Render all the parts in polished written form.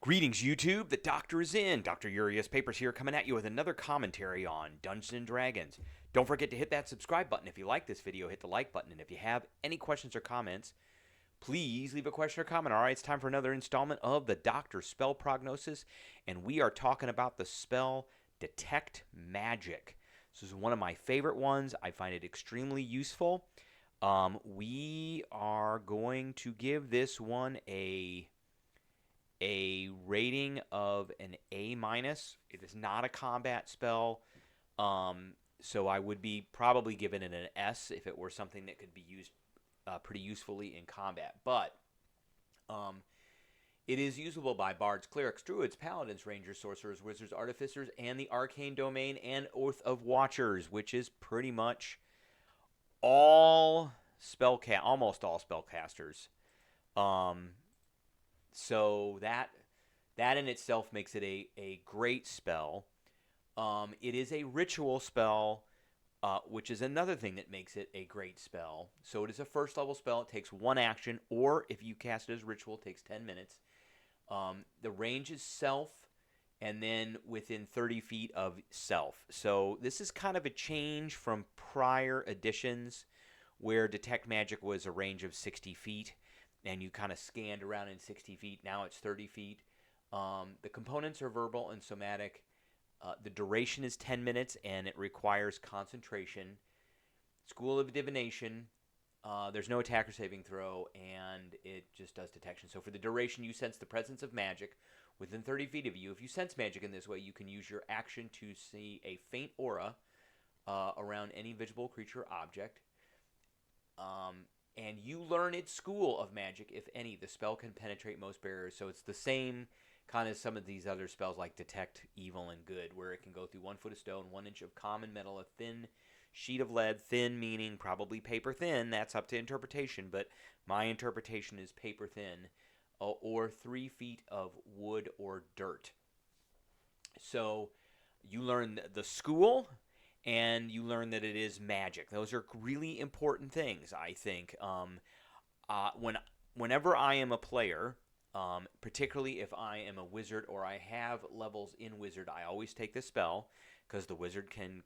Greetings, YouTube. The Doctor is in. Dr. Urias Papers here, coming at you with another commentary on Dungeons and Dragons. Don't forget to hit that subscribe button. If you like this video, hit the like button. And if you have any questions or comments, please leave a question or comment. All right, it's time for another installment of the Doctor Spell Prognosis, and we are talking about the spell Detect Magic. This is one of my favorite ones. I find it extremely useful. We are going to give this one a rating of an A minus. It is not a combat spell, so I would be probably giving it an S if it were something that could be used pretty usefully in combat. But it is usable by bards, clerics, druids, paladins, rangers, sorcerers, wizards, artificers, and the arcane domain and oath of watchers, which is pretty much all almost all spellcasters. So that in itself makes it a great spell. It is a ritual spell, which is another thing that makes it a great spell. So it is a first level spell. It takes one action, or if you cast it as ritual, it takes 10 minutes. The range is self, and then within 30 feet of self. So this is kind of a change from prior editions where Detect Magic was a range of 60 feet. And you kind of scanned around in 60 feet. Now it's 30 feet. The components are verbal and somatic. The duration is 10 minutes, and it requires concentration. School of Divination. There's no attack or saving throw, and it just does detection. So for the duration, you sense the presence of magic within 30 feet of you. If you sense magic in this way, you can use your action to see a faint aura around any visible creature or object. And you learn its school of magic, if any. The spell can penetrate most barriers, so it's the same kind of some of these other spells like Detect Evil and Good, where it can go through 1 foot of stone, 1 inch of common metal, a thin sheet of lead, thin meaning probably paper thin, that's up to interpretation, but my interpretation is paper thin, or 3 feet of wood or dirt. So you learn the school, and you learn that it is magic. Those are really important things, I think. Whenever I am a player, particularly if I am a wizard or I have levels in wizard, I always take this spell because the wizard can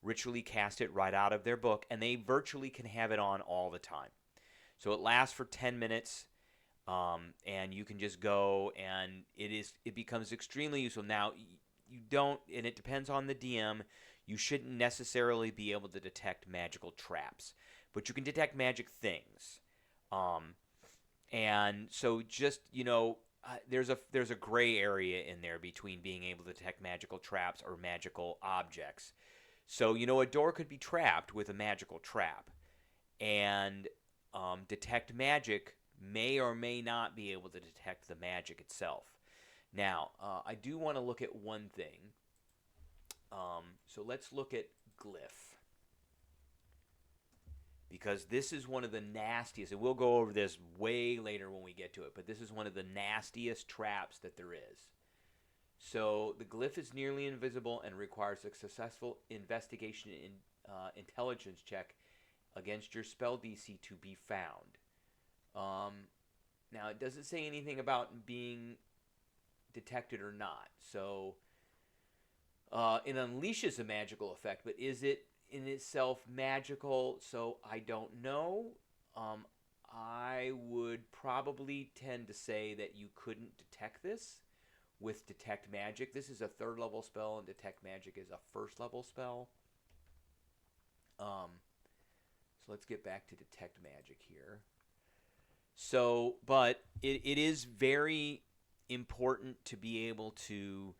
ritually cast it right out of their book, and they virtually can have it on all the time. So it lasts for 10 minutes. And you can just go, and it becomes extremely useful. Now, you don't, and it depends on the DM, you shouldn't necessarily be able to detect magical traps, but you can detect magic things. And so just, there's a gray area in there between being able to detect magical traps or magical objects. So, a door could be trapped with a magical trap, and detect magic may or may not be able to detect the magic itself. Now, I do want to look at one thing. So let's look at glyph. Because this is one of the nastiest, and we'll go over this way later when we get to it, but this is one of the nastiest traps that there is. So the glyph is nearly invisible and requires a successful investigation and intelligence check against your spell DC to be found. Now, it doesn't say anything about being detected or not. So it unleashes a magical effect, but is it in itself magical? So I don't know. I would probably tend to say that you couldn't detect this with Detect Magic. This is a 3rd level spell, and Detect Magic is a 1st level spell. So let's get back to Detect Magic here. So, but it is very important to be able to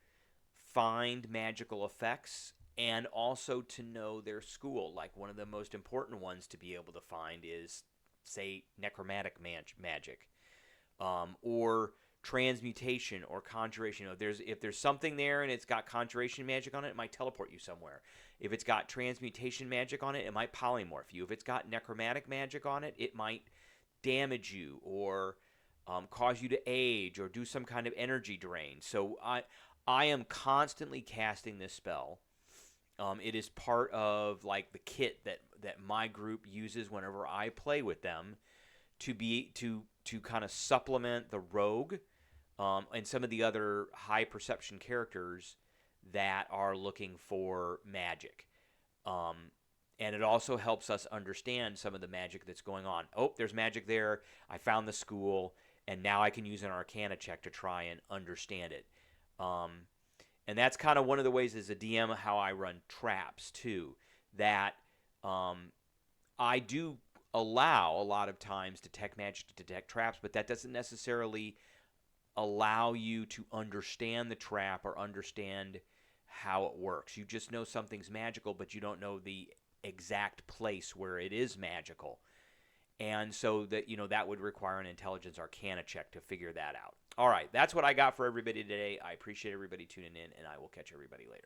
find magical effects and also to know their school. Like, one of the most important ones to be able to find is, say, necromantic magic, or transmutation or conjuration. If there's something there and it's got conjuration magic on it, it might teleport you somewhere. If it's got transmutation magic on it, it might polymorph you. If it's got necromantic magic on it, it might damage you or cause you to age or do some kind of energy drain. So I am constantly casting this spell. It is part of like the kit that my group uses whenever I play with them to kind of supplement the rogue and some of the other high perception characters that are looking for magic. Um, and it also helps us understand some of the magic that's going on. Oh, there's magic there. I found the school, and now I can use an Arcana check to try and understand it. Um, and that's kind of one of the ways as a DM how I run traps too. That I do allow a lot of times detect magic to detect traps, but that doesn't necessarily allow you to understand the trap or understand how it works. You just know something's magical, but you don't know the exact place where it is magical. And so that that would require an intelligence arcana check to figure that out. All right, that's what I got for everybody today. I appreciate everybody tuning in, and I will catch everybody later.